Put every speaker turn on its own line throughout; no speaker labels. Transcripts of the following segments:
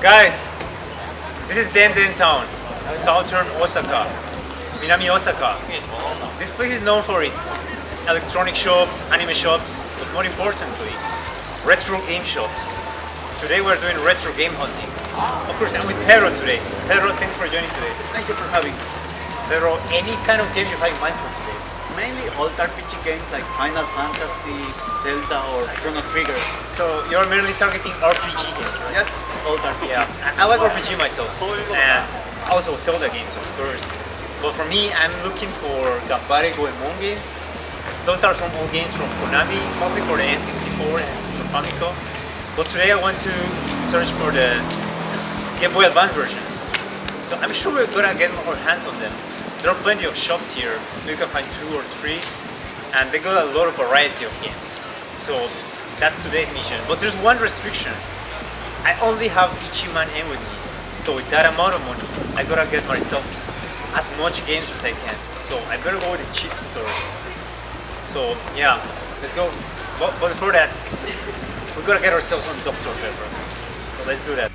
Guys, this is Denden Town, southern Osaka, Minami Osaka. This place is known for its electronic shops, anime shops, but more importantly, retro game shops. Today we're doing retro game hunting. Of course, I'm with Pedro today. Pedro, thanks for joining today.
Thank you for having me.
Pedro, any kind of game you have in mind for today?
Mainly old RPG games like Final Fantasy, Zelda or Chrono Trigger.
So you're mainly targeting RPG games, right?
Yeah, old RPGs.
Yeah, I like RPG myself, and also Zelda games, of course. But for me, I'm looking for Ganbare Goemon games. Those are some old games from KONAMI, mostly for the N64 and Super Famicom. But today I want to search for the Game Boy Advance versions. So I'm sure we're gonna get our hands on them. There are plenty of shops here. You can find 2 or 3, and they got a lot of variety of games. So that's today's mission. But there's one restriction. I only have Ichiman N with me. So with that amount of money, I gotta get myself as much games as I can. So I better go to the cheap stores. So yeah, let's go. But before that, we gotta get ourselves on Dr. Pepper. So let's do that.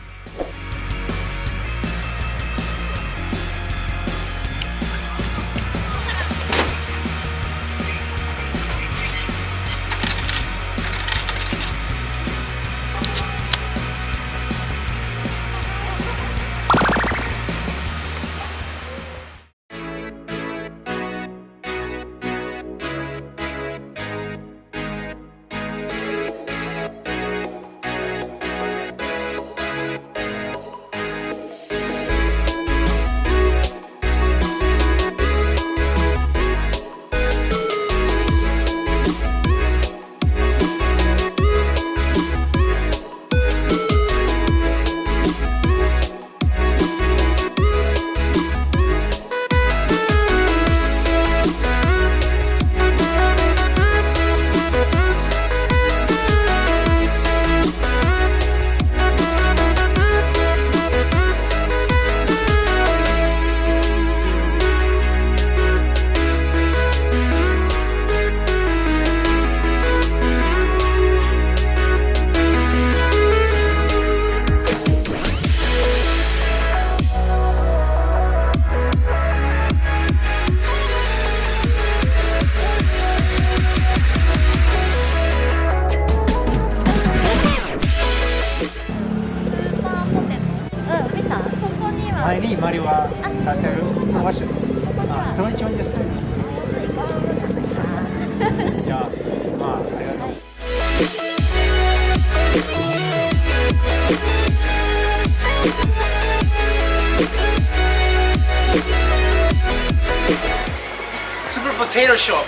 Super Potato Shop.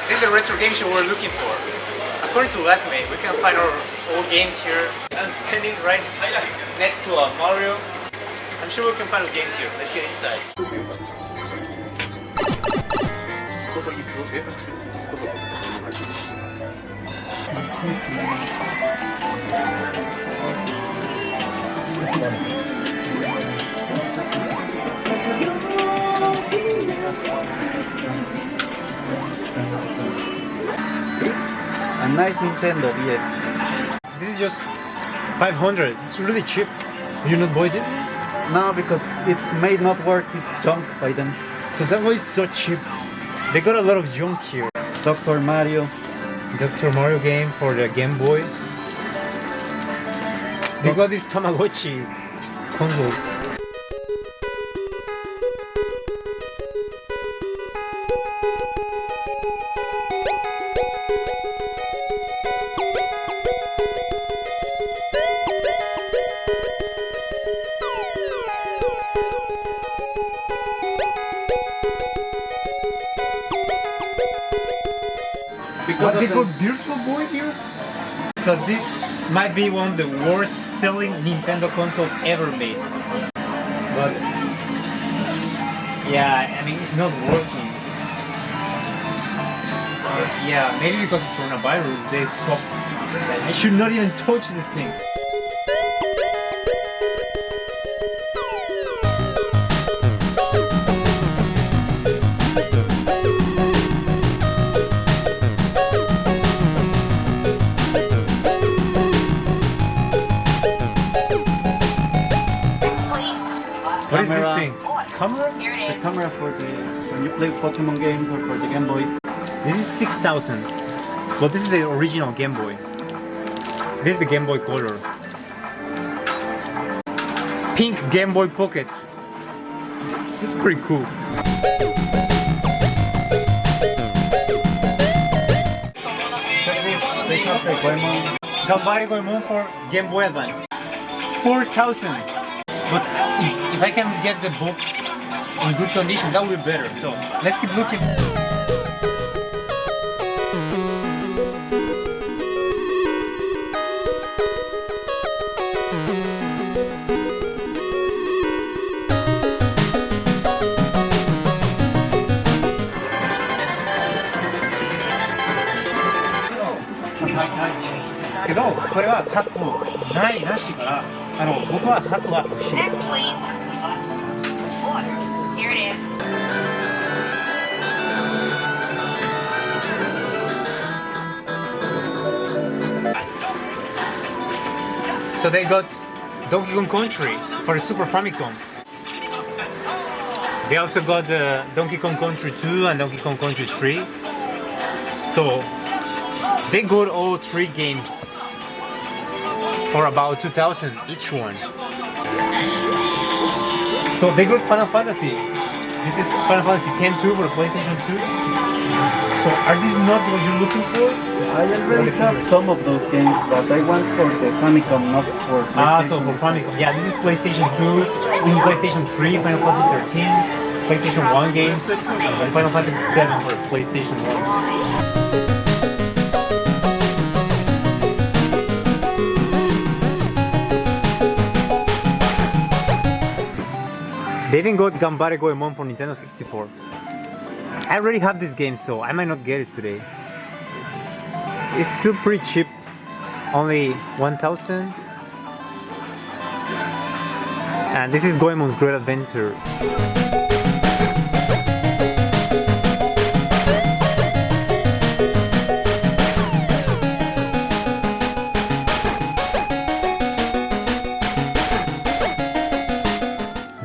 This is the retro game show we're looking for. According to Last Mate, we can find our old games here. I'm standing right next to Mario. I'm sure we can find games here. Let's get inside.
A nice Nintendo DS.
This is just 500. It's really cheap. You not buy this?
No, because it may not work. It's junk by them.
So that's why it's so cheap. They got a lot of junk here.
Dr. Mario.
Dr. Mario game for the Game Boy. They got these Tamagotchi consoles. What they call Virtual Boy here? So this might be one of the worst selling Nintendo consoles ever made. But yeah, I mean it's not working. Yeah, maybe because of coronavirus they stopped. I should not even touch this thing. What is this
camera.
thing? Camera?
The camera for the when you play Pokemon games or for the Game Boy.
This is 6,000. But this is the original Game Boy. This is the Game Boy Color. Pink Game Boy Pocket. It's pretty cool.
Check this. They have the Goemon.
Ganbare Goemon for Game Boy Advance. 4,000. But if I can get the box in good condition, that would be better. So let's keep looking.けどこれは箱ないなしから僕は箱は欲しい。
Next, please. Here it is.
So they got Donkey Kong Country for the Super Famicom. They also got Donkey Kong Country 2 and Donkey Kong Country 3. So they got all three games for about 2,000 each one. So they got Final Fantasy. This is Final Fantasy X-2 for the PlayStation 2. So are these not what you're looking for?
I already have some of those games, but I want for the Famicom, not for PlayStation.
So for Famicom. Yeah, this is PlayStation 2, even PlayStation 3, Final Fantasy 13, PlayStation 1 games, and Final Fantasy 7 for PlayStation 1. They even got Ganbare Goemon for Nintendo 64. I already have this game, so I might not get it today. It's still pretty cheap, only 1,000. And this is Goemon's Great Adventure.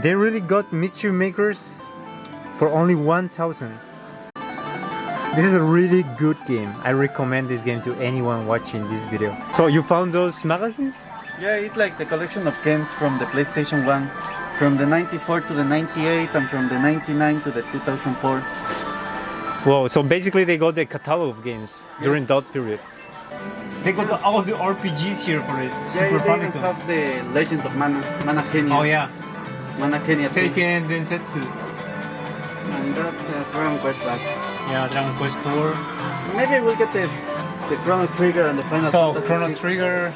They really got mystery makers for only 1,000. This is a really good game. I recommend this game to anyone watching this video. So you found those magazines?
Yeah, it's like the collection of games from the PlayStation 1, from the 94 to the 98 and from the 99 to the 2004.
Whoa, so basically they got the catalog of games during that period. They got all the RPGs here for it. Super
They even
Famicom.
have the Legend of Mana Kenya.
Oh yeah.
Mana Kenya 2.
Seiken Densetsu.
And that's Dragon Quest back.
Yeah, Dragon Quest 4.
Maybe we'll get the Chrono Trigger and the Final
So
Fantasy
Chrono
6.
Trigger,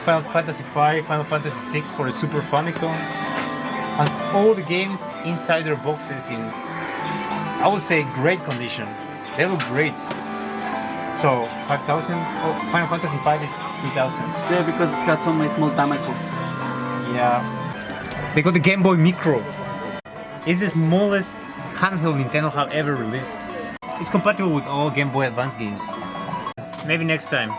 Final Fantasy 5, Final Fantasy 6 for the Super Famicom. And all the games inside their boxes in, I would say, great condition. They look great. So 5,000? Oh, Final Fantasy 5 is 2,000.
Yeah, because it has some small damages.
Yeah. They got the Game Boy Micro. It's the smallest handheld Nintendo have ever released. It's compatible with all Game Boy Advance games. Maybe next time.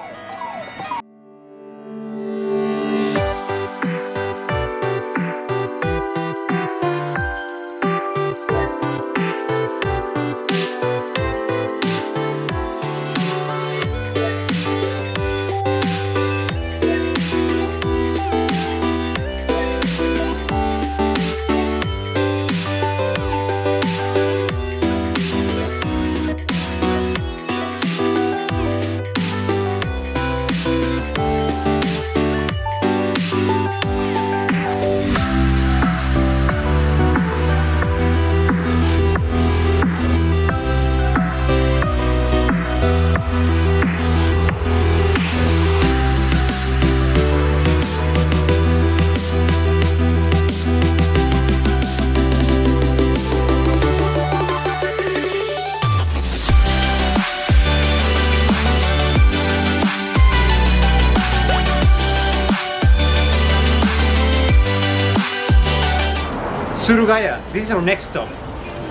Surugaya, this is our next stop.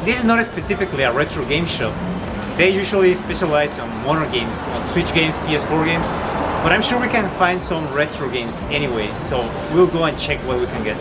This is not specifically a retro game shop. They usually specialize on modern games, on Switch games, PS4 games, but I'm sure we can find some retro games anyway, so we'll go and check what we can get.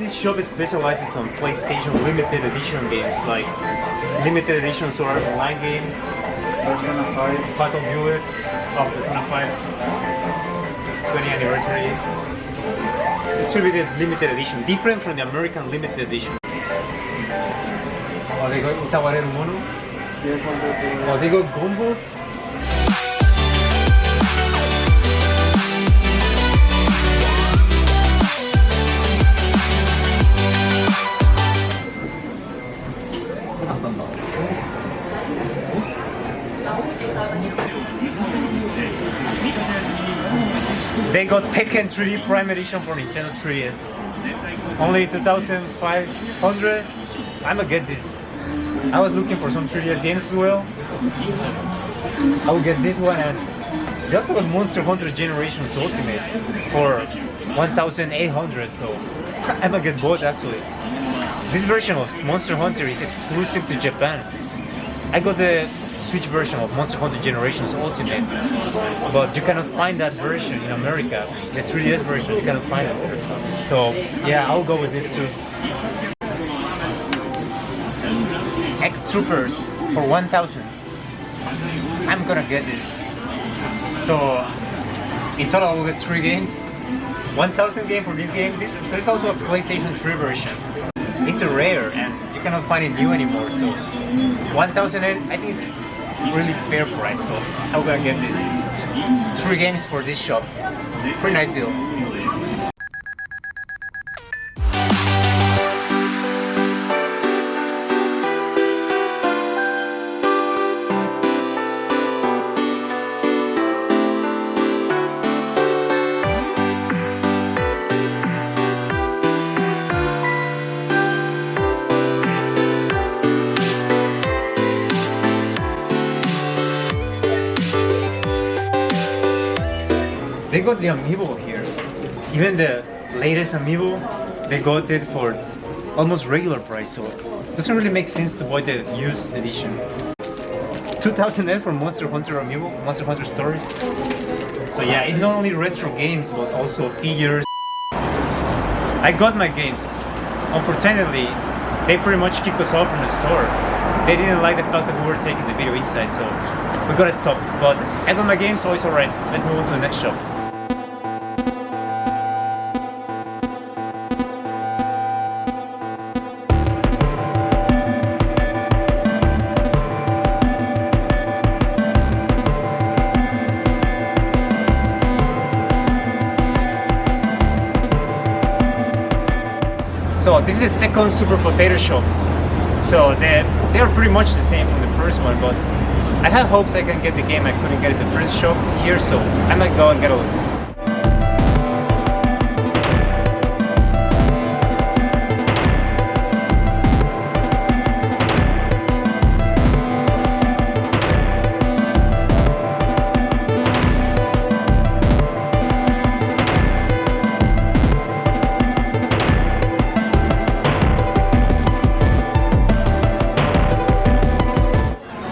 this shop specializes on PlayStation limited edition games, like limited edition Sword Art Online game,
Persona 5.
Fatal Bullet, Persona 5, 20th anniversary. Distributed limited edition, different from the American limited edition. Oh, they got Utaware Mono.
Yes, on the-
Oh, they got Gunboats. They got Tekken 3D Prime Edition for Nintendo 3DS. Only 2,500. I'ma get this. I was looking for some 3DS games as well. I will get this one, and they also got Monster Hunter Generations Ultimate for 1,800. So I'ma get both actually. This version of Monster Hunter is exclusive to Japan. I got the Switch version of Monster Hunter Generations Ultimate, but you cannot find that version in America. The 3DS version, you cannot find it. So yeah, I'll go with this too. X Troopers for 1,000. I'm gonna get this. So in total, I'll get 3 games. 1,000 game for this game. There's also a PlayStation 3 version. It's a rare and you cannot find it new anymore. So 1,000, I think it's really fair price. So I'm gonna get this. 3 games for this shop. Pretty nice deal. They got the amiibo here. Even the latest amiibo, they got it for almost regular price, so it doesn't really make sense to buy the used edition. 2,000 yen for Monster Hunter amiibo, Monster Hunter Stories. So yeah, it's not only retro games, but also figures. I got my games. Unfortunately, they pretty much kicked us off from the store. They didn't like the fact that we were taking the video inside, so we gotta stop. But I got my games, so it's alright. Let's move on to the next shop. So this is the second Super Potato Shop. So they are pretty much the same from the first one, but I have hopes I can get the game I couldn't get at the first shop here, so I might go and get a look.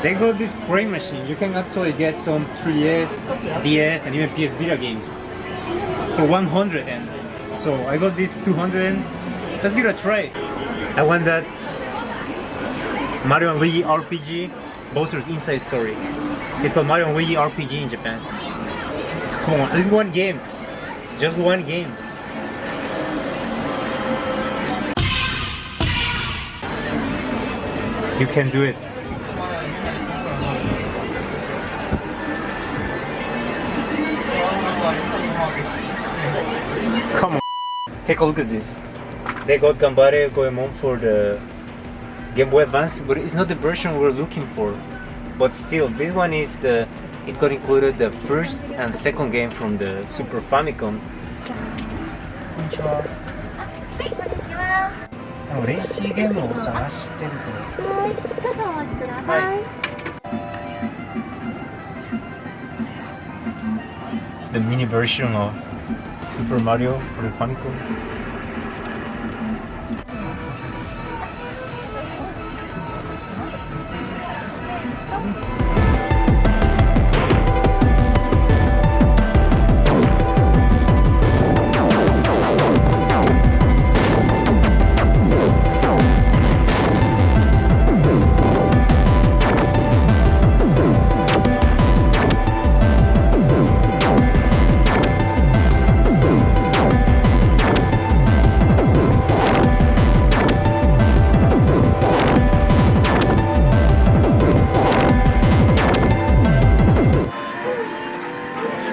They got this crane machine. You can actually get some 3DS, DS, and even PS Vita games for 100. And so I got this 200. Let's give it a try. I want that Mario and Luigi RPG, Bowser's Inside Story. It's called Mario and Luigi RPG in Japan. Come on, this is one game. Just one game. You can do it. Come on, take a look at this. They got Ganbare Goemon for the Game Boy Advance, but it's not the version we're looking for. But still, this one is it got included the first and second game from the Super Famicom. Konnichiwa. レーシーゲームを探してると。はい、ちょっとお待ちください。The mini version of Super Mario for the Famicom.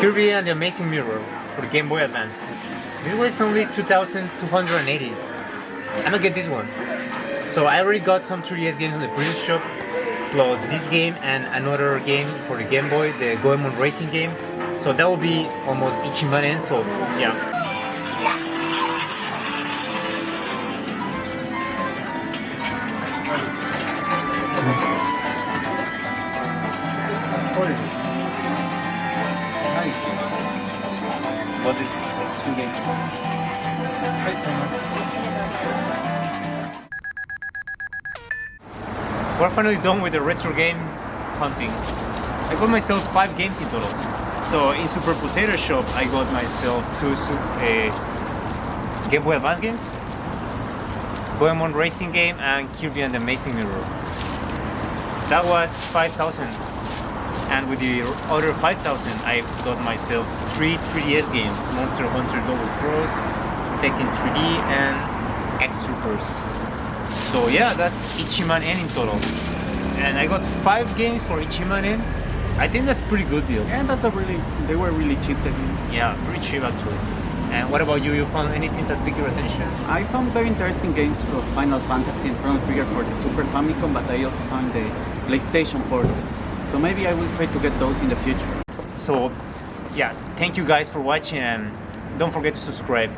Kirby and the Amazing Mirror for the Game Boy Advance. This one is only 2,280. I'm gonna get this one. So I already got some 3DS games on the previous shop, plus this game and another game for the Game Boy, the Goemon racing game. So that will be almost Ichiman. So yeah.
What is
2 games. We're finally done with the retro game hunting. I got myself 5 games in total. So in Super Potato Shop, I got myself 2 Game Boy Advance games, Goemon Racing game, and Kirby and the Amazing Mirror. That was 5,000. And with the other 5,000, I got myself 3 3DS games: Monster Hunter Double Cross, Tekken 3D, and X Troopers. So yeah, that's Ichiman N in total. And I got 5 games for Ichiman N. I think that's a pretty good deal.
And they were really cheap.
Yeah, pretty cheap actually. And what about you? You found anything that piqued your attention?
I found very interesting games for Final Fantasy and Chrono Trigger for the Super Famicom, but I also found the PlayStation ports. So maybe I will try to get those in the future.
So yeah, thank you guys for watching, and don't forget to subscribe.